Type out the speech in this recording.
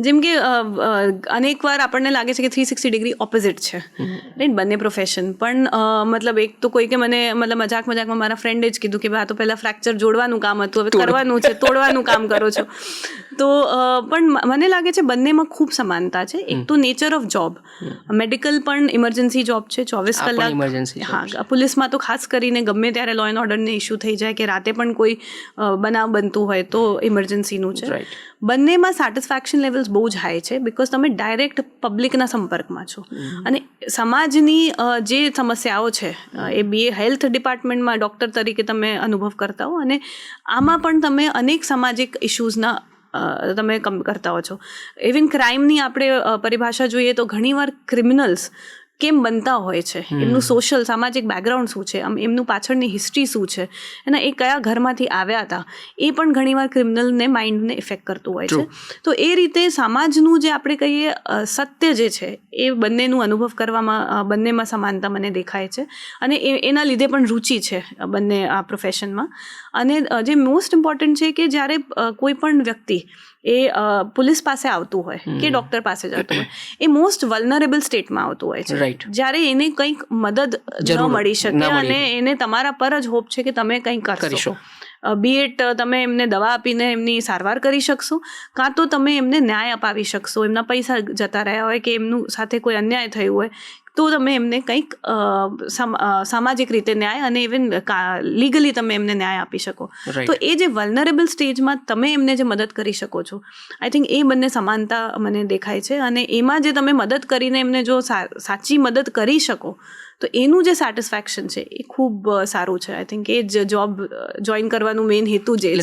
જેમ કે અનેક વાર આપણને લાગે છે કે 360 ડિગ્રી ઓપોઝિટ છે રાઈટ બંને પ્રોફેશન, પણ મતલબ એક તો કોઈ કે મને મતલબ મજાકમાં મારા ફ્રેન્ડે જ કીધું કે આ તો પહેલાં ફ્રેક્ચર જોડવાનું કામ હતું, હવે કરવાનું છે, તોડવાનું કામ કરો છો. તો પણ મને લાગે છે બંનેમાં ખૂબ સમાનતા છે. એક તો નેચર ઓફ જોબ, મેડિકલ પણ ઇમરજન્સી જોબ છે, 24 કલાક. હા, પોલીસમાં તો ખાસ કરીને ગમે ત્યારે લો એન્ડ ઓર્ડરને ઇસ્યુ થઈ જાય કે રાતે પણ કોઈ બનાવ બનતું હોય તો ઇમરજન્સીનું છે. બંનેમાં સેટિસ્ફેક્શન લેવલ્સ બહુ જ હાઈ છે, બિકોઝ તમે ડાયરેક્ટ પબ્લિકના સંપર્કમાં છો અને સમાજની જે સમસ્યાઓ છે એ બી હેલ્થ ડિપાર્ટમેન્ટમાં ડૉક્ટર તરીકે તમે અનુભવ કરતા હો, અને આમાં પણ તમે અનેક સામાજિક ઇશ્યુઝના તમે કરતા હો છો. ઇવન ક્રાઇમની આપણે પરિભાષા જોઈએ તો ઘણીવાર ક્રિમિનલ્સ કેમ બનતા હોય છે, એમનું સોશિયલ સામાજિક બેકગ્રાઉન્ડ શું છે, એમનું પાછળની હિસ્ટ્રી શું છે, એના એ કયા ઘરમાંથી આવ્યા હતા, એ પણ ઘણીવાર ક્રિમિનલને માઇન્ડને ઇફેક્ટ કરતું હોય છે. તો એ રીતે સમાજનું જે આપણે કહીએ સત્ય જે છે એ બંનેનું અનુભવ કરવામાં બંનેમાં સમાનતા મને દેખાય છે, અને એના લીધે પણ રુચિ છે બંને આ પ્રોફેશનમાં. અને જે મોસ્ટ ઇમ્પોર્ટન્ટ છે કે જ્યારે કોઈ પણ વ્યક્તિ એ પોલીસ પાસે આવતું હોય કે ડૉક્ટર પાસે જતું હોય, એ મોસ્ટ વલ્નરેબલ સ્ટેટમાં આવતું હોય છે, જ્યારે એને કંઈક મદદ ન મળી શકે અને એને તમારા પર જ હોપ છે કે તમે કંઈક કરશો. બી એટ તમે એમને દવા આપીને એમની સારવાર કરી શકશો, કાં તો તમે એમને ન્યાય અપાવી શકશો, એમના પૈસા જતા રહ્યા હોય કે એમનું સાથે કોઈ અન્યાય થયું હોય તો તમે એમને કંઈક સામાજિક રીતે ન્યાય અને ઇવન લીગલી તમે એમને ન્યાય આપી શકો. તો એ જે વલ્નરેબલ સ્ટેજમાં તમે એમને જે મદદ કરી શકો છો, આઈ થિંક એ બંને સમાનતા મને દેખાય છે. અને એમાં જે તમે મદદ કરીને એમને જો સાચી મદદ કરી શકો તો એનું જે સેટિસ્ફેક્શન છે એ ખૂબ સારું છે. આઈ થિંક એ જ જોબ જોઈન કરવાનું મેઇન હેતુ જે છે.